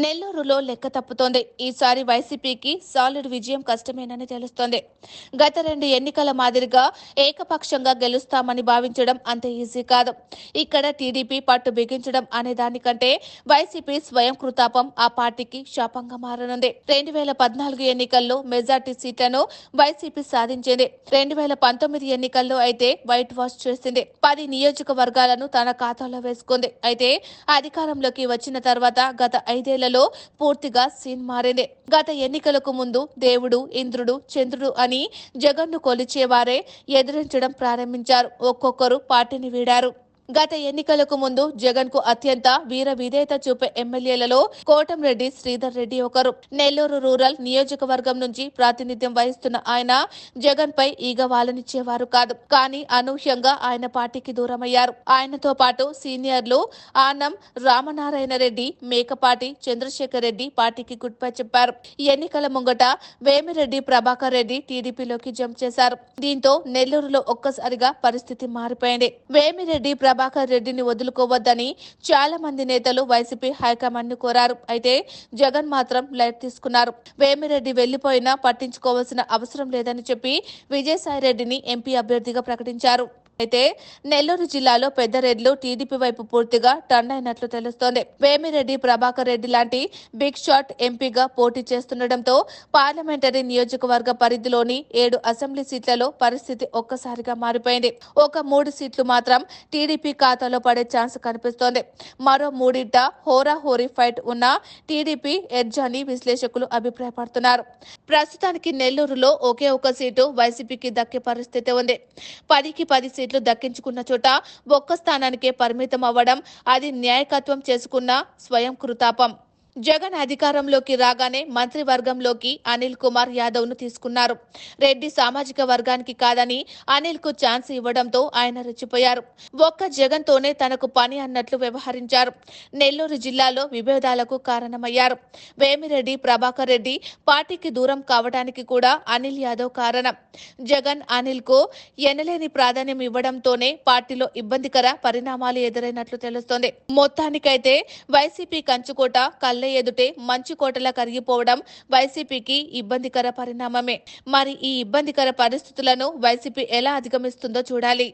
నెల్లూరులో లెక్క తప్పుతోంది. ఈసారి వైసీపీకి సాలిడ్ విజయం కష్టమేనని తెలుస్తోంది. గత 2 ఎన్నికల మాదిరిగా ఏకపక్షంగా గెలుస్తామని భావించడం అంత ఈజీ కాదు. ఇక్కడ టీడీపీ పట్టు బిగించడం అనే దానికంటే వైసీపీ స్వయం కృతాపం ఆ పార్టీకి శాపంగా మారనుంది. 2014 ఎన్నికల్లో మెజార్టీ సీట్లను వైసీపీ సాధించింది. 2019 ఎన్నికల్లో అయితే వైట్ వాష్ చేసింది. 10 నియోజకవర్గాలను తన ఖాతాలో వేసుకుంది. అయితే అధికారంలోకి వచ్చిన తర్వాత గత 5 పూర్తిగా సీన్ మారింది. గత ఎన్నికలకు ముందు దేవుడు, ఇంద్రుడు, చంద్రుడు అని జగన్ను కొలిచేవారే ఎదిరించడం ప్రారంభించారు. ఒక్కొక్కరు పార్టీని వీడారు. గత ఎన్నికలకు ముందు జగన్ కు అత్యంత వీర విధేయత చూపే ఎమ్మెల్యేలలో కోటంరెడ్డి శ్రీధర్ రెడ్డి ఒకరు. నెల్లూరు రూరల్ నియోజకవర్గం నుంచి ప్రాతినిధ్యం వహిస్తున్న ఆయన జగన్ పై ఈగ వాలనిచ్చేవారు కాదు. కానీ అనూహ్యంగా ఆయన పార్టీకి దూరమయ్యారు. ఆయనతో పాటు సీనియర్లు ఆనం రామనారాయణ రెడ్డి, మేకపాటి చంద్రశేఖర్ రెడ్డి పార్టీకి గుడ్ బై చెప్పారు. ఎన్నికల ముంగట వేమిరెడ్డి ప్రభాకర్ రెడ్డి టీడీపీలోకి జంప్ చేశారు. దీంతో నెల్లూరులో ఒక్కసారిగా పరిస్థితి మారిపోయింది. వేమిరెడ్డి ప్రభాకర్ రెడ్డిని వదులుకోవద్దని చాలా మంది నేతలు వైసీపీ హైకమాండ్ ను కోరారు. అయితే జగన్ మాత్రం లైట్ తీసుకున్నారు. వేమిరెడ్డి వెళ్లిపోయినా పట్టించుకోవాల్సిన అవసరం లేదని చెప్పి విజయసాయిరెడ్డిని ఎంపీ అభ్యర్థిగా ప్రకటించారు. అయితే నెల్లూరు జిల్లాలో పెద్దరెడ్లు టీడీపీ వైపు పూర్తిగా టర్న్ అయినట్లు తెలుస్తోంది. వేమిరెడ్డి ప్రభాకర్ రెడ్డి లాంటి బిగ్ షాట్ ఎంపీగా పోటీ చేస్తుండటంతో పార్లమెంటరీ నియోజకవర్గ పరిధిలోని 7 అసెంబ్లీ సీట్లలో పరిస్థితి ఒక్కసారిగా మారిపోయింది. ఒక 3 సీట్లు మాత్రం టీడీపీ ఖాతాలో పడే ఛాన్స్ కనిపిస్తోంది. మరో 3 హోరాహోరీ ఫైట్ ఉన్న టీడీపీ ఎడ్జ్ అని విశ్లేషకులు అభిప్రాయపడుతున్నారు. ప్రస్తుతానికి నెల్లూరులో ఒకే ఒక సీటు వైసీపీకి దక్కే పరిస్థితి ఉంది. 10కి 10 సీట్లు దక్కించుకున్న చోట ఒక్క స్థానానికే పరిమితం అవ్వడం అది న్యాయకత్వం చేసుకున్న స్వయం కృతాపం. జగన్ అధికారంలోకి రాగానే మంత్రివర్గంలోకి అనిల్ కుమార్ యాదవ్ ను తీసుకున్నారు. రెడ్డి సామాజిక వర్గానికి కాదని అనిల్ కు ఛాన్స్ ఇవ్వడంతో ఆయన రెచ్చిపోయారు. ఒక్క జగన్ తోనే తనకు పని అన్నట్లు వ్యవహరించారు. నెల్లూరు జిల్లాలో విభేదాలకు కారణమయ్యారు. వేమిరెడ్డి ప్రభాకర్ రెడ్డి పార్టీకి దూరం కావడానికి కూడా అనిల్ యాదవ్ కారణం. జగన్ అనిల్ కు ఎనలేని ప్రాధాన్యం ఇవ్వడంతోనే పార్టీలో ఇబ్బందికర పరిణామాలు ఎదురైనట్లు తెలుస్తోంది. మొత్తానికైతే వైసీపీ కంచుకోట కళ్ళ ఎదుటే మంచి కోటలా కరిగిపోవడం వైసీపీకి ఇబ్బందికర పరిణామమే. మరి ఈ ఇబ్బందికర పరిస్థితులను వైసీపీ ఎలా అధిగమిస్తుందో చూడాలి.